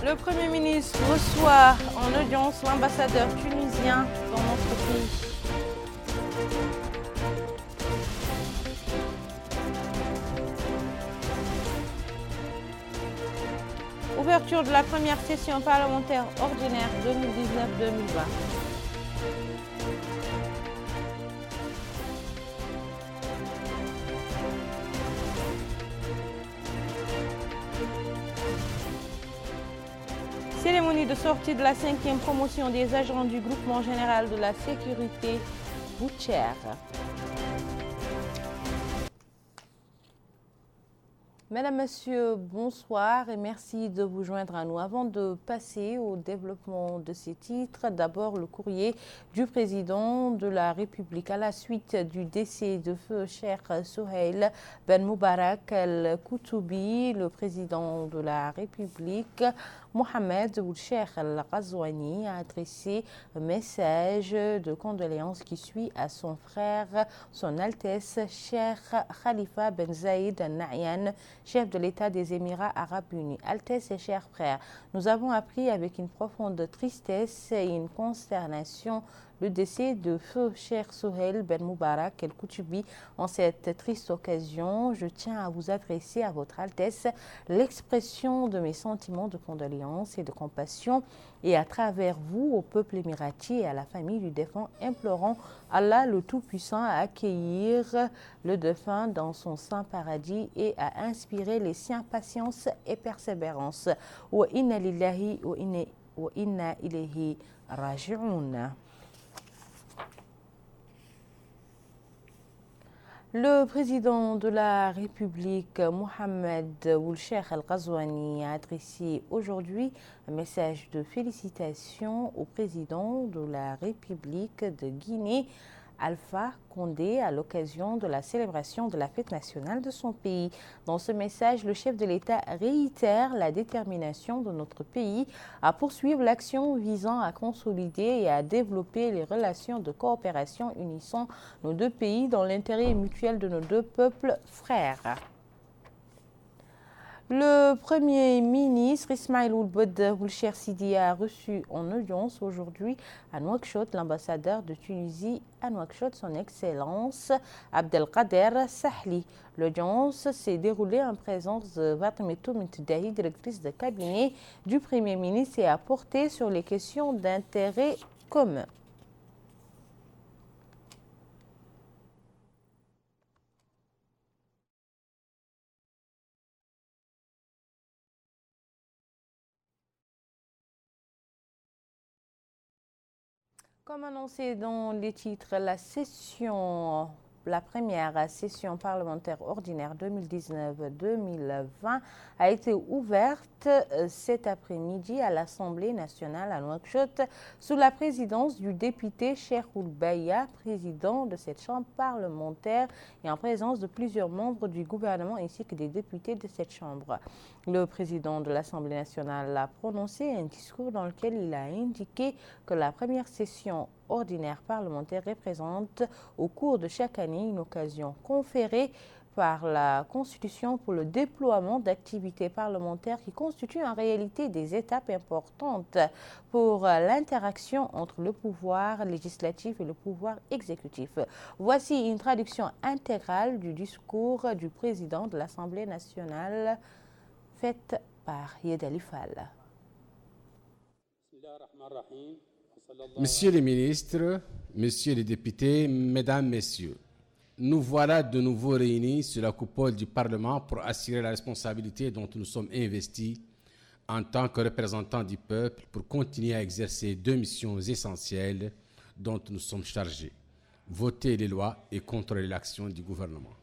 Le Premier ministre reçoit en audience l'ambassadeur tunisien dans notre pays. Ouverture de la première session parlementaire ordinaire 2019-2020. Cérémonie de sortie de la 5e promotion des agents du groupement général de la sécurité routière. Mesdames, Messieurs, bonsoir et merci de vous joindre à nous. Avant de passer au développement de ces titres, d'abord le courrier du président de la République à la suite du décès de feu Cheikh Souheil Ben Moubarak El-Koutoubi, le président de la République. Mohamed Ould Cheikh Al-Ghazouani a adressé un message de condoléances qui suit à son frère, son Altesse Cheikh Khalifa Ben Zayed Al Nahyan, chef de l'État des Émirats Arabes Unis. Altesse et chers frères, nous avons appris avec une profonde tristesse et une consternation le décès de feu Cheikh Souheil Ben Moubarak El-Koutoubi. En cette triste occasion, je tiens à vous adresser à votre Altesse l'expression de mes sentiments de condoléances et de compassion et à travers vous au peuple émirati et à la famille du défunt, implorant Allah le Tout-Puissant à accueillir le défunt dans son saint paradis et à inspirer les siens patience et persévérance. Wa inna lillahi wa inna ilayhi raji'un. Le président de la République, Mohamed Ould Cheikh Al-Ghazouani, a adressé aujourd'hui un message de félicitations au président de la République de Guinée, Alpha Condé, à l'occasion de la célébration de la fête nationale de son pays. Dans ce message, le chef de l'État réitère la détermination de notre pays à poursuivre l'action visant à consolider et à développer les relations de coopération unissant nos deux pays dans l'intérêt mutuel de nos deux peuples frères. Le Premier ministre Ismaïl Ould Cheikh Sidi a reçu en audience aujourd'hui à Nouakchott l'ambassadeur de Tunisie à Nouakchott, son Excellence Abdelkader Sahli. L'audience s'est déroulée en présence de Fatoumata Dahi, directrice de cabinet du Premier ministre, et a porté sur les questions d'intérêt commun. Comme annoncé dans les titres, la première session parlementaire ordinaire 2019-2020 a été ouverte cet après-midi à l'Assemblée nationale à Nouakchott sous la présidence du député Cheikh Ould Baya, président de cette chambre parlementaire, et en présence de plusieurs membres du gouvernement ainsi que des députés de cette chambre. Le président de l'Assemblée nationale a prononcé un discours dans lequel il a indiqué que la première session ordinaire parlementaire représente au cours de chaque année une occasion conférée par la Constitution pour le déploiement d'activités parlementaires qui constituent en réalité des étapes importantes pour l'interaction entre le pouvoir législatif et le pouvoir exécutif. Voici une traduction intégrale du discours du président de l'Assemblée nationale faite par Yedali Fall. Messieurs les ministres, messieurs les députés, mesdames, messieurs, nous voilà de nouveau réunis sur la coupole du Parlement pour assurer la responsabilité dont nous sommes investis en tant que représentants du peuple pour continuer à exercer deux missions essentielles dont nous sommes chargés: voter les lois et contrôler l'action du gouvernement.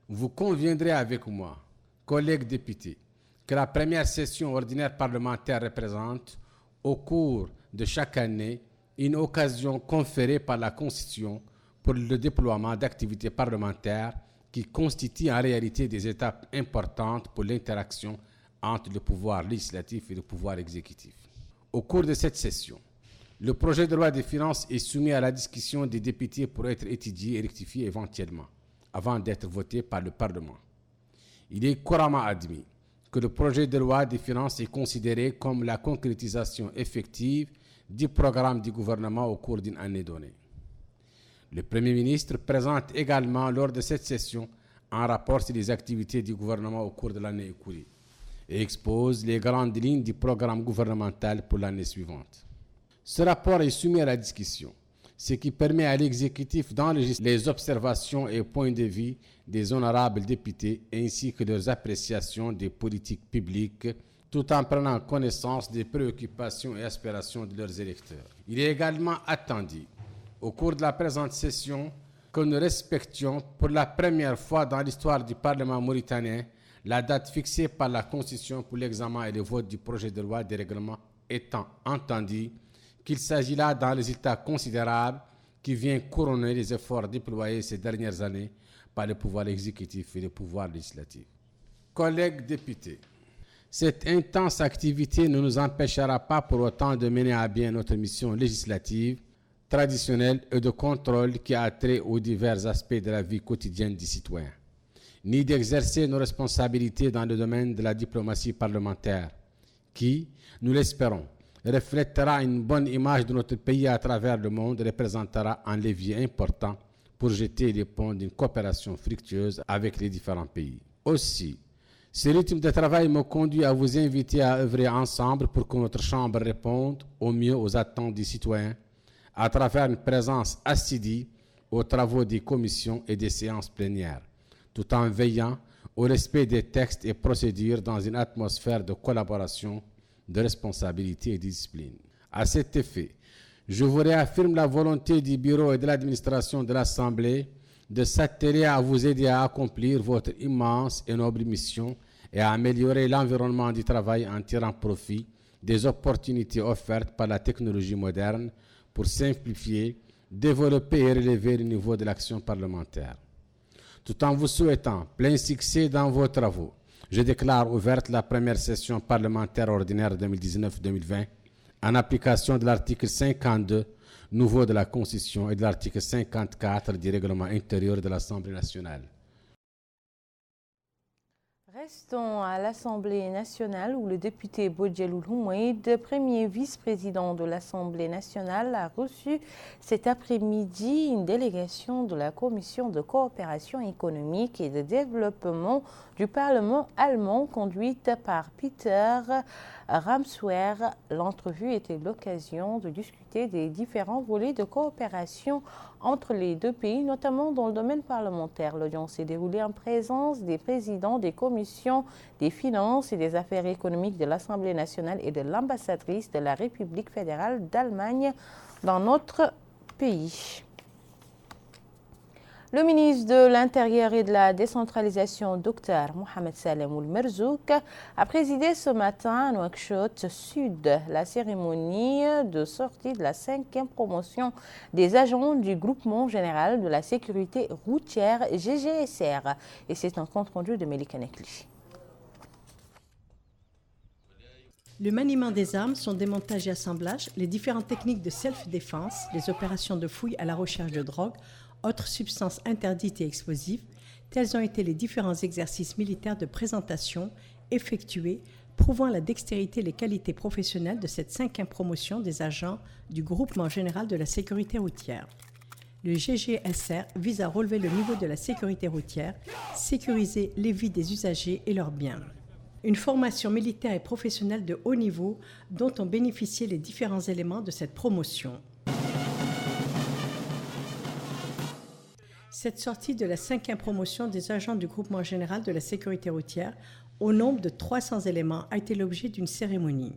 Vous conviendrez avec moi, collègues députés, que la première session ordinaire parlementaire représente, au cours de chaque année, une occasion conférée par la Constitution pour le déploiement d'activités parlementaires qui constituent en réalité des étapes importantes pour l'interaction entre le pouvoir législatif et le pouvoir exécutif. Au cours de cette session, le projet de loi des finances est soumis à la discussion des députés pour être étudié et rectifié éventuellement, avant d'être voté par le Parlement. Il est couramment admis que le projet de loi des finances est considéré comme la concrétisation effective du programme du gouvernement au cours d'une année donnée. Le Premier ministre présente également lors de cette session un rapport sur les activités du gouvernement au cours de l'année écoulée et expose les grandes lignes du programme gouvernemental pour l'année suivante. Ce rapport est soumis à la discussion, ce qui permet à l'exécutif d'enregistrer les observations et points de vue des honorables députés ainsi que leurs appréciations des politiques publiques, tout en prenant connaissance des préoccupations et aspirations de leurs électeurs. Il est également attendu, au cours de la présente session, que nous respections pour la première fois dans l'histoire du Parlement mauritanien la date fixée par la Constitution pour l'examen et le vote du projet de loi de règlement, étant entendu qu'il s'agit là d'un résultat considérable qui vient couronner les efforts déployés ces dernières années par le pouvoir exécutif et le pouvoir législatif. Collègues députés, cette intense activité ne nous empêchera pas pour autant de mener à bien notre mission législative traditionnelle et de contrôle qui a trait aux divers aspects de la vie quotidienne des citoyens, ni d'exercer nos responsabilités dans le domaine de la diplomatie parlementaire, qui, nous l'espérons, reflètera une bonne image de notre pays à travers le monde et représentera un levier important pour jeter les ponts d'une coopération fructueuse avec les différents pays. Aussi, ce rythme de travail me conduit à vous inviter à œuvrer ensemble pour que notre Chambre réponde au mieux aux attentes des citoyens à travers une présence assidue aux travaux des commissions et des séances plénières, tout en veillant au respect des textes et procédures dans une atmosphère de collaboration, de responsabilité et de discipline. À cet effet, je vous réaffirme la volonté du bureau et de l'administration de l'Assemblée de s'atteler à vous aider à accomplir votre immense et noble mission et à améliorer l'environnement du travail en tirant profit des opportunités offertes par la technologie moderne pour simplifier, développer et relever le niveau de l'action parlementaire. Tout en vous souhaitant plein succès dans vos travaux, je déclare ouverte la première session parlementaire ordinaire 2019-2020 en application de l'article 52 nouveau de la Constitution et de l'article 54 du règlement intérieur de l'Assemblée nationale. Restons à l'Assemblée nationale où le député Bodjeloul Houmaïd, premier vice-président de l'Assemblée nationale, a reçu cet après-midi une délégation de la Commission de coopération économique et de développement du Parlement allemand conduite par Peter Ramsauer. L'entrevue était l'occasion de discuter des différents volets de coopération entre les deux pays, notamment dans le domaine parlementaire. L'audience s'est déroulée en présence des présidents des commissions des finances et des affaires économiques de l'Assemblée nationale et de l'ambassadrice de la République fédérale d'Allemagne dans notre pays. Le ministre de l'Intérieur et de la décentralisation, Dr Mohamed Salem Ould Merzouk, a présidé ce matin à Nouakchott Sud la cérémonie de sortie de la 5e promotion des agents du groupement général de la sécurité routière GGSR. Et c'est un compte rendu de Melika Nekli. Le maniement des armes, son démontage et assemblage, les différentes techniques de self-défense, les opérations de fouille à la recherche de drogue, autres substances interdites et explosives, tels ont été les différents exercices militaires de présentation effectués, prouvant la dextérité et les qualités professionnelles de cette 5e promotion des agents du groupement général de la sécurité routière. Le GGSR vise à relever le niveau de la sécurité routière, sécuriser les vies des usagers et leurs biens. Une formation militaire et professionnelle de haut niveau dont ont bénéficié les différents éléments de cette promotion. Cette sortie de la 5e promotion des agents du groupement général de la sécurité routière, au nombre de 300 éléments, a été l'objet d'une cérémonie.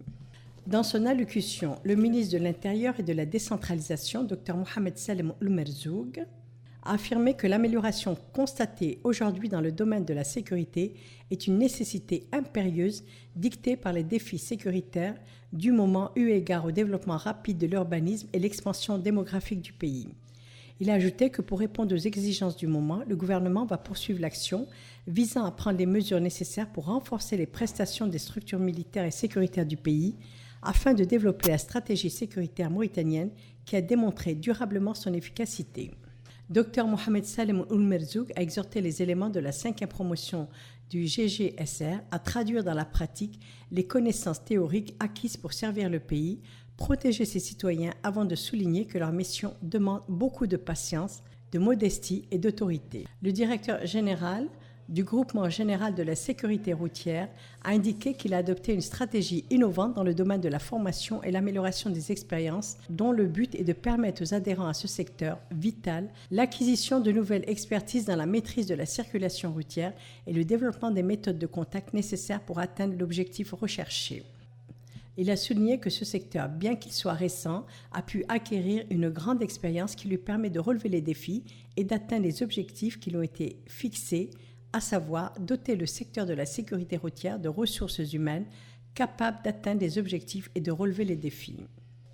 Dans son allocution, le ministre de l'Intérieur et de la décentralisation, Dr Mohamed Salem Ould Merzouk, a affirmé que l'amélioration constatée aujourd'hui dans le domaine de la sécurité est une nécessité impérieuse dictée par les défis sécuritaires du moment eu égard au développement rapide de l'urbanisme et l'expansion démographique du pays. Il a ajouté que pour répondre aux exigences du moment, le gouvernement va poursuivre l'action visant à prendre les mesures nécessaires pour renforcer les prestations des structures militaires et sécuritaires du pays afin de développer la stratégie sécuritaire mauritanienne qui a démontré durablement son efficacité. Dr Mohamed Salem Ould Merzouk a exhorté les éléments de la 5e promotion du GGSR à traduire dans la pratique les connaissances théoriques acquises pour servir le pays, protéger ses citoyens avant de souligner que leur mission demande beaucoup de patience, de modestie et d'autorité. Le directeur général du Groupement général de la sécurité routière a indiqué qu'il a adopté une stratégie innovante dans le domaine de la formation et l'amélioration des expériences, dont le but est de permettre aux adhérents à ce secteur vital l'acquisition de nouvelles expertises dans la maîtrise de la circulation routière et le développement des méthodes de contact nécessaires pour atteindre l'objectif recherché. Il a souligné que ce secteur, bien qu'il soit récent, a pu acquérir une grande expérience qui lui permet de relever les défis et d'atteindre les objectifs qui lui ont été fixés, à savoir doter le secteur de la sécurité routière de ressources humaines capables d'atteindre les objectifs et de relever les défis.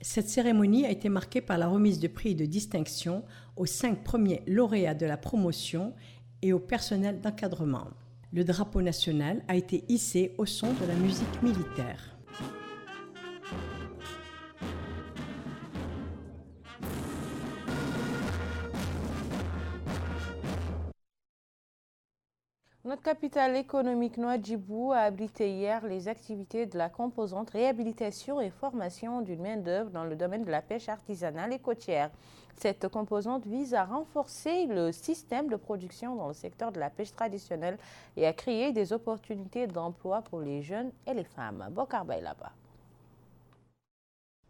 Cette cérémonie a été marquée par la remise de prix et de distinction aux 5 premiers lauréats de la promotion et au personnel d'encadrement. Le drapeau national a été hissé au son de la musique militaire. Notre capitale économique Nouadhibou a abrité hier les activités de la composante réhabilitation et formation d'une main-d'œuvre dans le domaine de la pêche artisanale et côtière. Cette composante vise à renforcer le système de production dans le secteur de la pêche traditionnelle et à créer des opportunités d'emploi pour les jeunes et les femmes. Bokar Baylaba.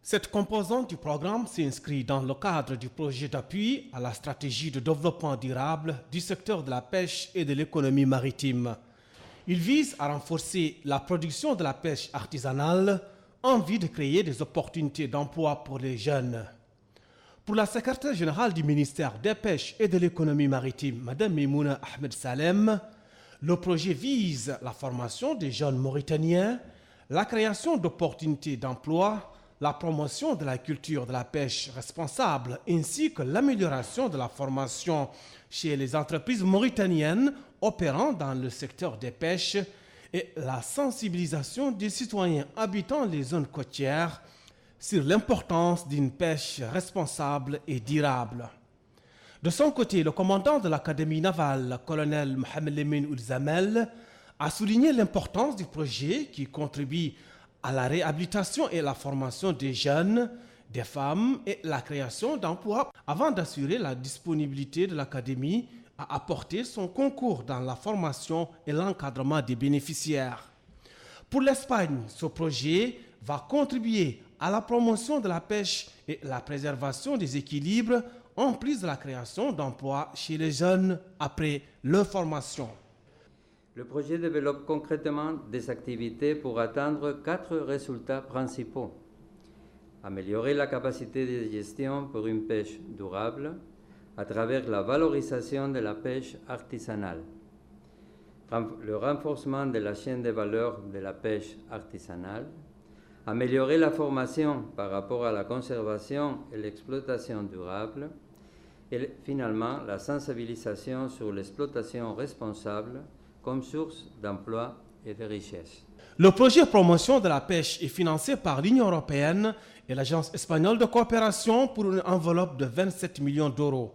Cette composante du programme s'inscrit dans le cadre du projet d'appui à la stratégie de développement durable du secteur de la pêche et de l'économie maritime. Il vise à renforcer la production de la pêche artisanale en vue de créer des opportunités d'emploi pour les jeunes. Pour la secrétaire générale du ministère des Pêches et de l'économie maritime, Mme Memouna Ahmed Salem, le projet vise la formation des jeunes Mauritaniens, la création d'opportunités d'emploi, la promotion de la culture de la pêche responsable ainsi que l'amélioration de la formation chez les entreprises mauritaniennes opérant dans le secteur des pêches et la sensibilisation des citoyens habitant les zones côtières sur l'importance d'une pêche responsable et durable. De son côté, le commandant de l'Académie navale, le colonel Mohamed Lemine Oulzamel, a souligné l'importance du projet qui contribue à la réhabilitation et la formation des jeunes, des femmes et la création d'emplois avant d'assurer la disponibilité de l'Académie à apporter son concours dans la formation et l'encadrement des bénéficiaires. Pour l'Espagne, ce projet va contribuer à la promotion de la pêche et la préservation des équilibres en plus de la création d'emplois chez les jeunes après leur formation. Le projet développe concrètement des activités pour atteindre 4 résultats principaux. Améliorer la capacité de gestion pour une pêche durable à travers la valorisation de la pêche artisanale, le renforcement de la chaîne de valeur de la pêche artisanale, améliorer la formation par rapport à la conservation et l'exploitation durable et finalement la sensibilisation sur l'exploitation responsable comme source d'emploi et de richesse. Le projet promotion de la pêche est financé par l'Union européenne et l'Agence espagnole de coopération pour une enveloppe de 27 millions d'euros.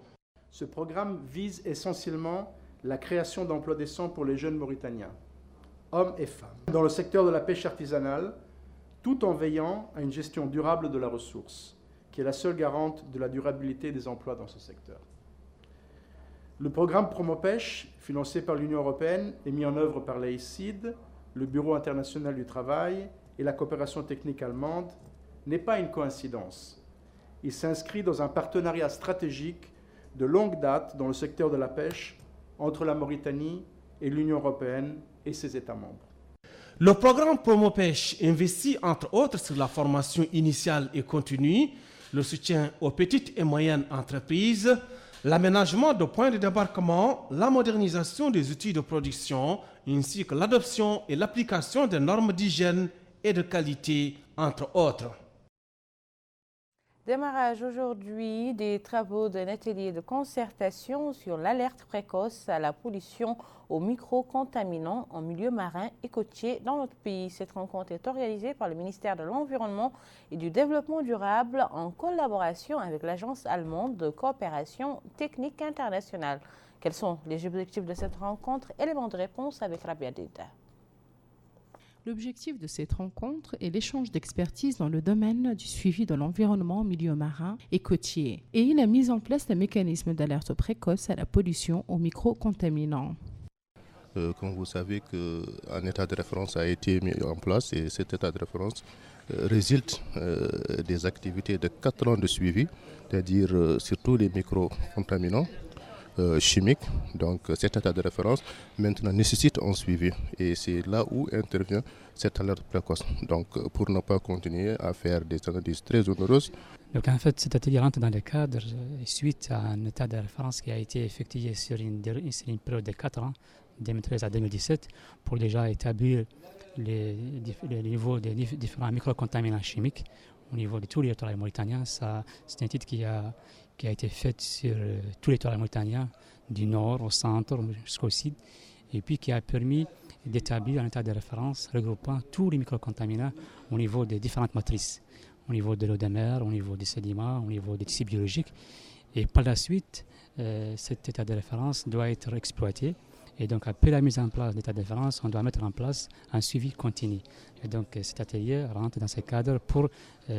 Ce programme vise essentiellement la création d'emplois décents pour les jeunes Mauritaniens, hommes et femmes, dans le secteur de la pêche artisanale, tout en veillant à une gestion durable de la ressource, qui est la seule garante de la durabilité des emplois dans ce secteur. Le programme Promopêche, financé par l'Union européenne et mis en œuvre par l'AICID, le Bureau international du travail et la coopération technique allemande, n'est pas une coïncidence. Il s'inscrit dans un partenariat stratégique de longue date dans le secteur de la pêche entre la Mauritanie et l'Union européenne et ses États membres. Le programme Promopêche investit entre autres sur la formation initiale et continue, le soutien aux petites et moyennes entreprises, l'aménagement de points de débarquement, la modernisation des outils de production, ainsi que l'adoption et l'application des normes d'hygiène et de qualité, entre autres. Démarrage aujourd'hui des travaux d'un atelier de concertation sur l'alerte précoce à la pollution aux micro-contaminants en milieu marin et côtier dans notre pays. Cette rencontre est organisée par le ministère de l'Environnement et du Développement durable en collaboration avec l'Agence allemande de coopération technique internationale. Quels sont les objectifs de cette rencontre? Élément de réponse avec Rabia Dida. L'objectif de cette rencontre est l'échange d'expertise dans le domaine du suivi de l'environnement, milieu marin et côtier, et la mise en place d'un mécanisme d'alerte précoce à la pollution aux micro-contaminants. Comme vous savez, un état de référence a été mis en place et cet état de référence résulte des activités de 4 ans de suivi, c'est-à-dire surtout les micro-contaminants chimiques. Donc cet état de référence maintenant nécessite un suivi et c'est là où intervient cette alerte précoce. Donc pour ne pas continuer à faire des analyses très onéreuses. Donc en fait cet atelier rentre dans le cadre suite à un état de référence qui a été effectué sur une période de 4 ans, 2013 à 2017, pour déjà établir les niveaux des différents microcontaminants chimiques au niveau de tous les littoraux mauritaniens. C'est un titre qui a été fait sur tous les littoraux mauritaniens, du nord au centre jusqu'au sud, et puis qui a permis d'établir un état de référence regroupant tous les microcontaminants au niveau des différentes matrices, au niveau de l'eau de mer, au niveau des sédiments, au niveau des tissus biologiques. Et par la suite, cet état de référence doit être exploité. Et donc, après la mise en place de l'état de référence, on doit mettre en place un suivi continu. Et donc, cet atelier rentre dans ce cadre pour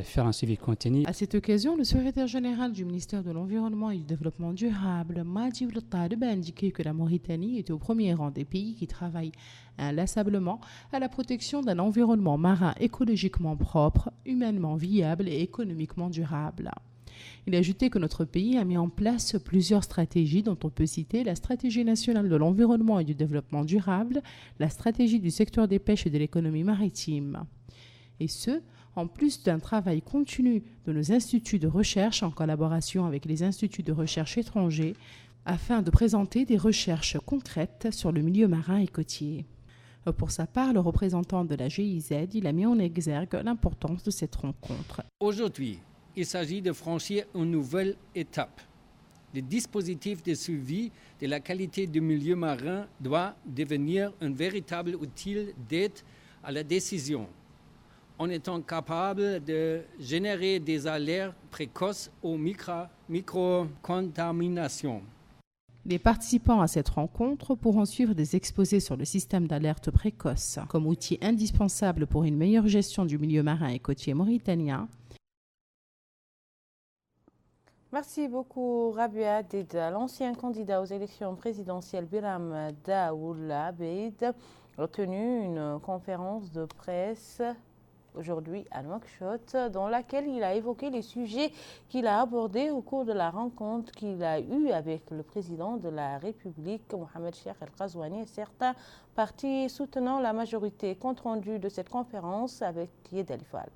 faire un suivi continu. À cette occasion, le secrétaire général du ministère de l'Environnement et du Développement durable, Madi Ould Taleb, a indiqué que la Mauritanie était au premier rang des pays qui travaillent inlassablement à la protection d'un environnement marin écologiquement propre, humainement viable et économiquement durable. Il a ajouté que notre pays a mis en place plusieurs stratégies dont on peut citer la stratégie nationale de l'environnement et du développement durable, la stratégie du secteur des pêches et de l'économie maritime. Et ce, en plus d'un travail continu de nos instituts de recherche en collaboration avec les instituts de recherche étrangers afin de présenter des recherches concrètes sur le milieu marin et côtier. Pour sa part, le représentant de la GIZ, il a mis en exergue l'importance de cette rencontre. Aujourd'hui, il s'agit de franchir une nouvelle étape. Le dispositif de suivi de la qualité du milieu marin doit devenir un véritable outil d'aide à la décision, en étant capable de générer des alertes précoces aux microcontaminations. Les participants à cette rencontre pourront suivre des exposés sur le système d'alerte précoce comme outil indispensable pour une meilleure gestion du milieu marin et côtier mauritanien. Merci beaucoup Rabia Dida. L'ancien candidat aux élections présidentielles Biram Da Ould Abeid a tenu une conférence de presse aujourd'hui à Nouakchott dans laquelle il a évoqué les sujets qu'il a abordés au cours de la rencontre qu'il a eue avec le président de la République, Mohamed Cheikh El Ghazouani, et certains partis soutenant la majorité. Compte rendu de cette conférence avec Yed El Fall.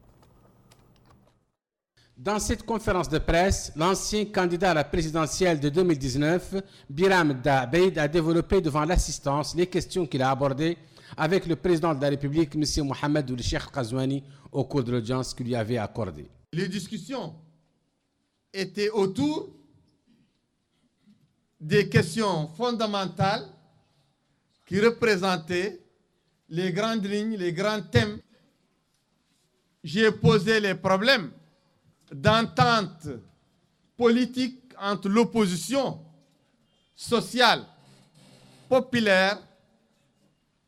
Dans cette conférence de presse, l'ancien candidat à la présidentielle de 2019, Biram Da Abeid, a développé devant l'assistance les questions qu'il a abordées avec le président de la République, M. Mohamed Ould Cheikh El Ghazouani, au cours de l'audience qu'il lui avait accordée. Les discussions étaient autour des questions fondamentales qui représentaient les grandes lignes, les grands thèmes. J'ai posé les problèmes d'entente politique entre l'opposition sociale, populaire,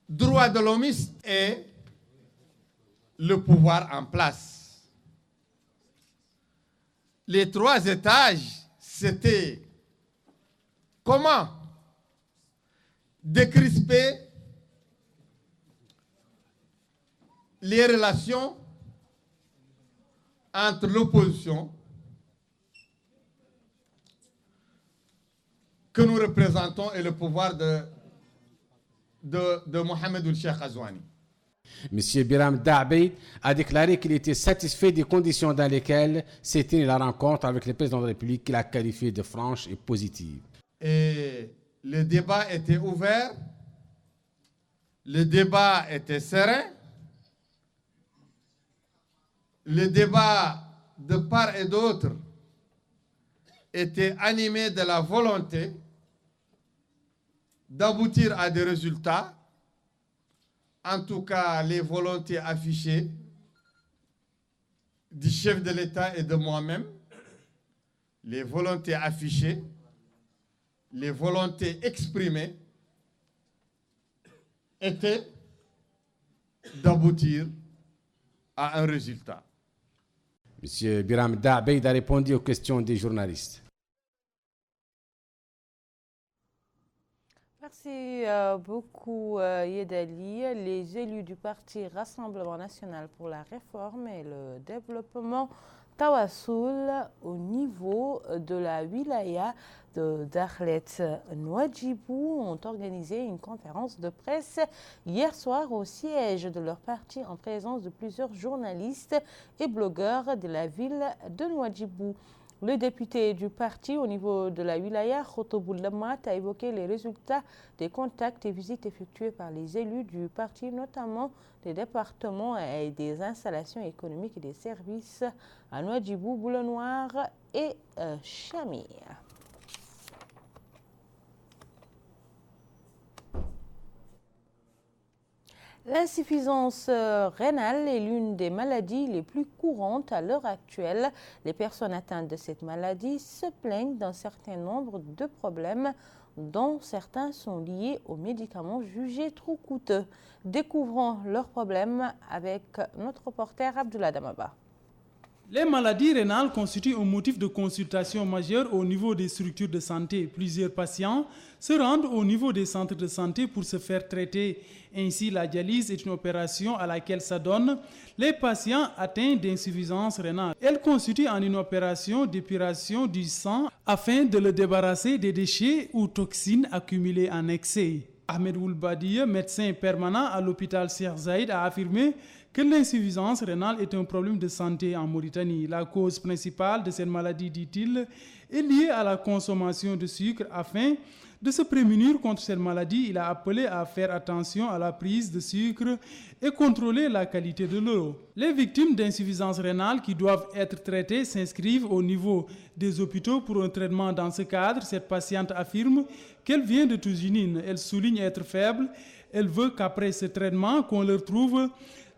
droits de l'homiste et le pouvoir en place. Les 3 étages, c'était comment décrisper les relations entre l'opposition que nous représentons et le pouvoir de Mohamed Ould Cheikh Ghazouani. M. Biram Da Abeid a déclaré qu'il était satisfait des conditions dans lesquelles s'est tenue la rencontre avec le président de la République qu'il a qualifiée de franche et positive. Et le débat était ouvert, le débat était serein, le débat de part et d'autre était animé de la volonté d'aboutir à des résultats, en tout cas les volontés affichées du chef de l'État et de moi-même, les volontés affichées les volontés exprimées étaient d'aboutir à un résultat. Monsieur Biram Da'beid a répondu aux questions des journalistes. Merci beaucoup Yedali. Les élus du parti Rassemblement National pour la Réforme et le Développement Tawassoul au niveau de la wilaya de Dakhlet Nouadhibou ont organisé une conférence de presse hier soir au siège de leur parti en présence de plusieurs journalistes et blogueurs de la ville de Nouadhibou. Le député du parti au niveau de la wilaya, Khotoboul Lamat, a évoqué les résultats des contacts et visites effectués par les élus du parti, notamment des départements et des installations économiques et des services à Nouadhibou, Boulenoir et Chamir. L'insuffisance rénale est l'une des maladies les plus courantes à l'heure actuelle. Les personnes atteintes de cette maladie se plaignent d'un certain nombre de problèmes, dont certains sont liés aux médicaments jugés trop coûteux. Découvrons leurs problèmes avec notre reporter Abdoulaye Damaba. Les maladies rénales constituent un motif de consultation majeur au niveau des structures de santé. Plusieurs patients se rendent au niveau des centres de santé pour se faire traiter. Ainsi, la dialyse est une opération à laquelle s'adonnent les patients atteints d'insuffisance rénale. Elle constitue en une opération d'épuration du sang afin de le débarrasser des déchets ou toxines accumulées en excès. Ahmed Oulbadiye, médecin permanent à l'hôpital Cheikh Zayed, a affirmé que l'insuffisance rénale est un problème de santé en Mauritanie. La cause principale de cette maladie, dit-il, est liée à la consommation de sucre. Afin de se prémunir contre cette maladie, il a appelé à faire attention à la prise de sucre et contrôler la qualité de l'eau. Les victimes d'insuffisance rénale qui doivent être traitées s'inscrivent au niveau des hôpitaux pour un traitement. Dans ce cadre, cette patiente affirme qu'elle vient de Toujinine. Elle souligne être faible. Elle veut qu'après ce traitement, qu'on leur trouve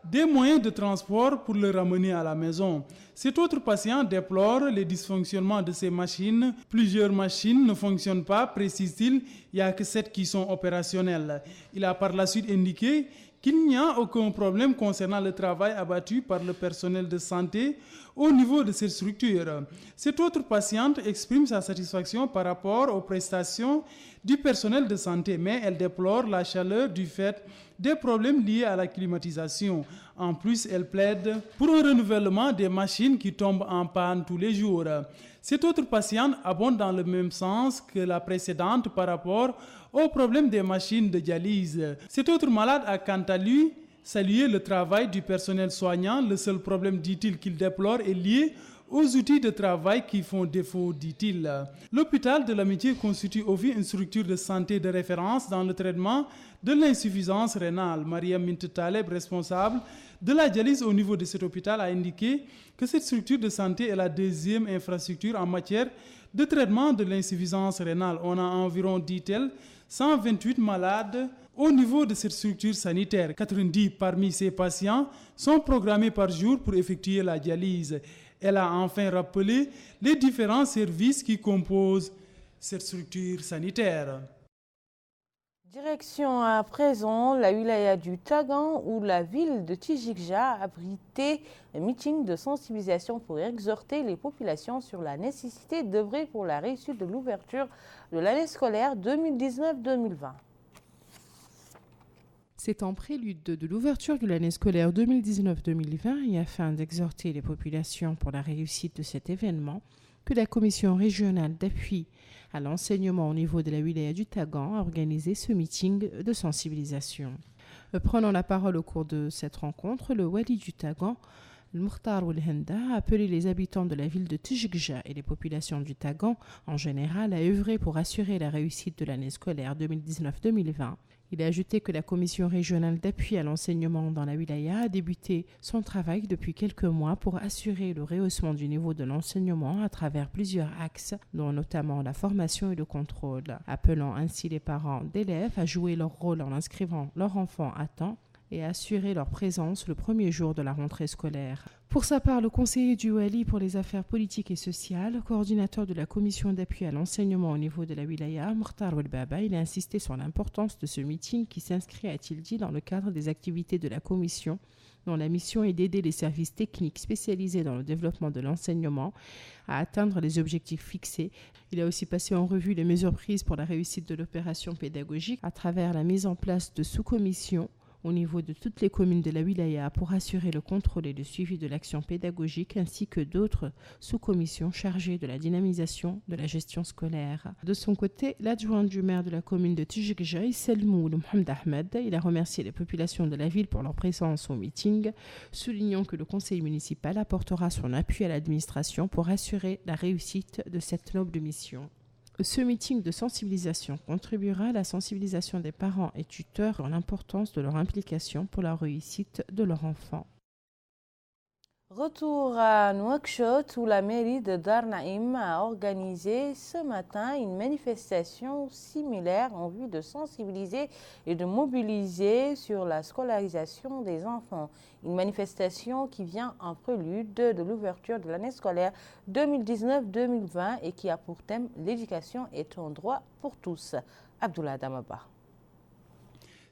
des moyens de transport pour le ramener à la maison. Cet autre patient déplore les dysfonctionnements de ces machines. Plusieurs machines ne fonctionnent pas, précise-t-il, il n'y a que 7 qui sont opérationnelles. Il a par la suite indiqué qu'il n'y a aucun problème concernant le travail abattu par le personnel de santé au niveau de cette structure. Cette autre patiente exprime sa satisfaction par rapport aux prestations du personnel de santé, mais elle déplore la chaleur du fait des problèmes liés à la climatisation. En plus, elle plaide pour un renouvellement des machines qui tombent en panne tous les jours. Cette autre patiente abonde dans le même sens que la précédente par rapport au problème des machines de dialyse. Cet autre malade a quant à lui salué le travail du personnel soignant. Le seul problème, dit-il, qu'il déplore est lié aux outils de travail qui font défaut, dit-il. L'hôpital de l'Amitié constitue aussi une structure de santé de référence dans le traitement de l'insuffisance rénale. Mariam Mint Taleb, responsable de la dialyse au niveau de cet hôpital, a indiqué que cette structure de santé est la deuxième infrastructure en matière de traitement de l'insuffisance rénale. On a environ, dit-elle, 128 malades au niveau de cette structure sanitaire. 90 parmi ces patients sont programmés par jour pour effectuer la dialyse. Elle a enfin rappelé les différents services qui composent cette structure sanitaire. Direction à présent la wilaya du Tagan où la ville de Tijikja a abrité un meeting de sensibilisation pour exhorter les populations sur la nécessité d'œuvrer pour la réussite de l'ouverture de l'année scolaire 2019-2020. C'est en prélude de l'ouverture de l'année scolaire 2019-2020 et afin d'exhorter les populations pour la réussite de cet événement que la commission régionale d'appui à l'enseignement au niveau de la wilaya du Tagan a organisé ce meeting de sensibilisation. Prenant la parole au cours de cette rencontre, le wali du Tagan, le Mukhtar Oulhenda, a appelé les habitants de la ville de Tijikja et les populations du Tagan en général à œuvrer pour assurer la réussite de l'année scolaire 2019-2020. Il a ajouté que la commission régionale d'appui à l'enseignement dans la wilaya a débuté son travail depuis quelques mois pour assurer le rehaussement du niveau de l'enseignement à travers plusieurs axes, dont notamment la formation et le contrôle, appelant ainsi les parents d'élèves à jouer leur rôle en inscrivant leur enfant à temps et assurer leur présence le premier jour de la rentrée scolaire. Pour sa part, le conseiller du Wali pour les affaires politiques et sociales, coordinateur de la commission d'appui à l'enseignement au niveau de la wilaya, Mokhtar Welbaba, il a insisté sur l'importance de ce meeting qui s'inscrit, a-t-il dit, dans le cadre des activités de la commission, dont la mission est d'aider les services techniques spécialisés dans le développement de l'enseignement à atteindre les objectifs fixés. Il a aussi passé en revue les mesures prises pour la réussite de l'opération pédagogique à travers la mise en place de sous-commissions au niveau de toutes les communes de la wilaya pour assurer le contrôle et le suivi de l'action pédagogique ainsi que d'autres sous-commissions chargées de la dynamisation de la gestion scolaire. De son côté, l'adjoint du maire de la commune de Tijikjaï, Selmoul Mohamed Ahmed, il a remercié les populations de la ville pour leur présence au meeting, soulignant que le conseil municipal apportera son appui à l'administration pour assurer la réussite de cette noble mission. Ce meeting de sensibilisation contribuera à la sensibilisation des parents et tuteurs sur l'importance de leur implication pour la réussite de leur enfant. Retour à Nouakchott où la mairie de Dar Naïm a organisé ce matin une manifestation similaire en vue de sensibiliser et de mobiliser sur la scolarisation des enfants. Une manifestation qui vient en prélude de l'ouverture de l'année scolaire 2019-2020 et qui a pour thème « L'éducation est un droit pour tous ». Abdoulaye Damaba.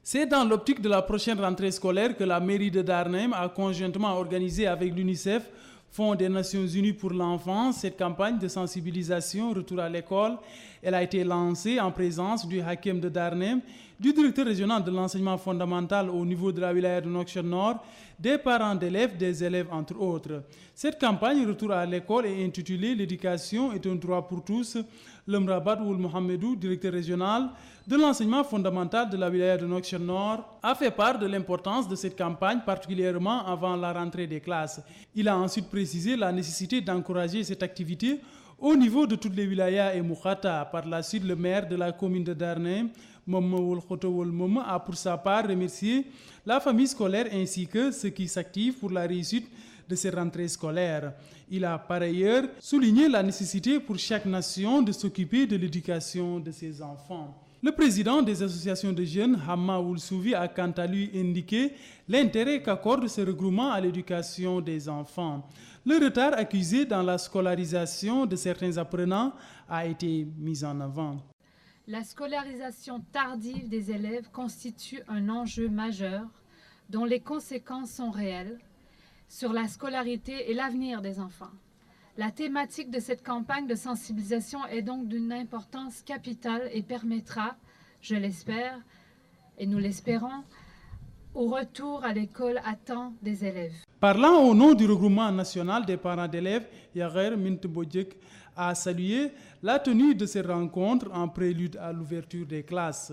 C'est dans l'optique de la prochaine rentrée scolaire que la mairie de Dar Naïm a conjointement organisé avec l'UNICEF, Fonds des Nations Unies pour l'enfance, cette campagne de sensibilisation Retour à l'école. Elle a été lancée en présence du Hakim de Dar Naïm, du directeur régional de l'enseignement fondamental au niveau de la wilaya de Nouakchott Nord, des parents d'élèves, des élèves entre autres. Cette campagne Retour à l'école est intitulée « L'éducation est un droit pour tous ». Lemrabat Oul Mohamedou, directeur régional de l'enseignement fondamental de la wilaya de Nouakchott Nord, a fait part de l'importance de cette campagne, particulièrement avant la rentrée des classes. Il a ensuite précisé la nécessité d'encourager cette activité au niveau de toutes les wilayas et Moukhata. Par la suite, le maire de la commune de Dar Naïm, Momoul Khotowol Mom, a pour sa part remercié la famille scolaire ainsi que ceux qui s'activent pour la réussite de ces rentrées scolaires. Il a par ailleurs souligné la nécessité pour chaque nation de s'occuper de l'éducation de ses enfants. Le président des associations de jeunes, Hamma Oulsouvi, a quant à lui indiqué l'intérêt qu'accorde ce regroupement à l'éducation des enfants. Le retard accusé dans la scolarisation de certains apprenants a été mis en avant. La scolarisation tardive des élèves constitue un enjeu majeur dont les conséquences sont réelles sur la scolarité et l'avenir des enfants. La thématique de cette campagne de sensibilisation est donc d'une importance capitale et permettra, je l'espère, et nous l'espérons, au retour à l'école à temps des élèves. Parlant au nom du regroupement national des parents d'élèves, Yager Mintebodjek a salué la tenue de ces rencontres en prélude à l'ouverture des classes.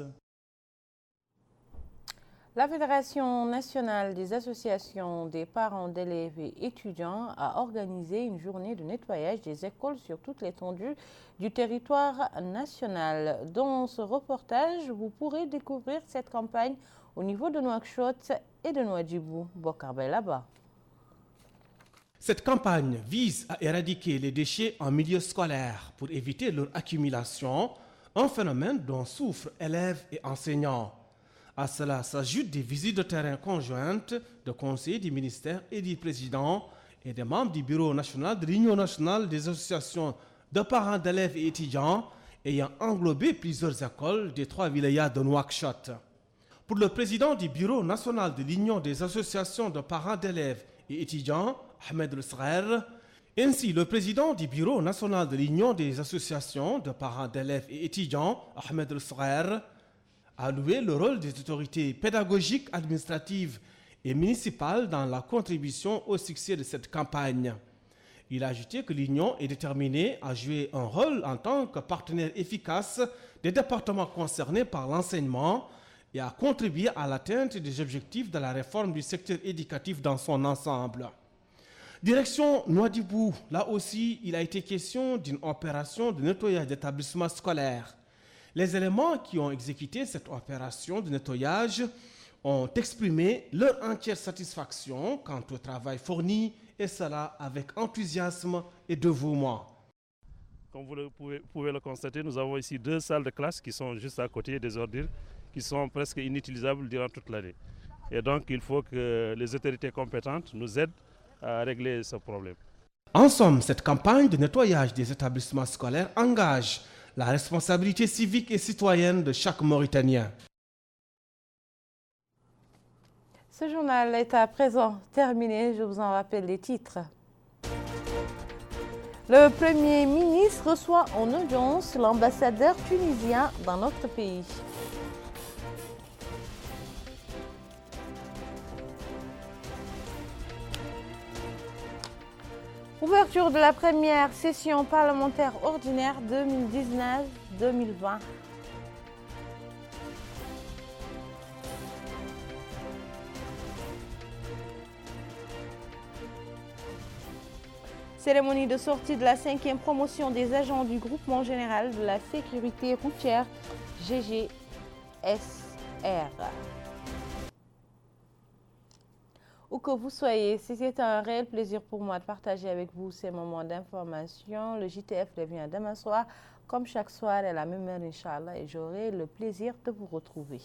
La Fédération nationale des associations des parents d'élèves et étudiants a organisé une journée de nettoyage des écoles sur toute l'étendue du territoire national. Dans ce reportage, vous pourrez découvrir cette campagne au niveau de Nouakchott et de Nouadhibou. Bokar là-bas. Cette campagne vise à éradiquer les déchets en milieu scolaire pour éviter leur accumulation, un phénomène dont souffrent élèves et enseignants. À cela s'ajoutent des visites de terrain conjointes de conseillers du ministère et du président et des membres du bureau national de l'Union nationale des associations de parents d'élèves et étudiants ayant englobé plusieurs écoles des 3 wilayas de Nouakchott. Pour le président du bureau national de l'Union des associations de parents d'élèves et étudiants, Ahmed El-Sgher, ainsi le président du bureau national de l'Union des associations de parents d'élèves et étudiants, Ahmed El-Sgher, a loué le rôle des autorités pédagogiques, administratives et municipales dans la contribution au succès de cette campagne. Il a ajouté que l'Union est déterminée à jouer un rôle en tant que partenaire efficace des départements concernés par l'enseignement et à contribuer à l'atteinte des objectifs de la réforme du secteur éducatif dans son ensemble. Direction Nouadhibou, là aussi, il a été question d'une opération de nettoyage d'établissements scolaires. Les éléments qui ont exécuté cette opération de nettoyage ont exprimé leur entière satisfaction quant au travail fourni, et cela avec enthousiasme et dévouement. Comme vous pouvez le constater, nous avons ici 2 salles de classe qui sont juste à côté des ordures, qui sont presque inutilisables durant toute l'année. Et donc, il faut que les autorités compétentes nous aident à régler ce problème. En somme, cette campagne de nettoyage des établissements scolaires engage la responsabilité civique et citoyenne de chaque Mauritanien. Ce journal est à présent terminé. Je vous en rappelle les titres. Le Premier ministre reçoit en audience l'ambassadeur tunisien dans notre pays. Ouverture de la première session parlementaire ordinaire 2019-2020. Cérémonie de sortie de la 5e promotion des agents du groupement général de la sécurité routière GGSR. Où que vous soyez, c'était un réel plaisir pour moi de partager avec vous ces moments d'information. Le JTF revient demain soir, comme chaque soir à la même heure, Inch'Allah, et j'aurai le plaisir de vous retrouver.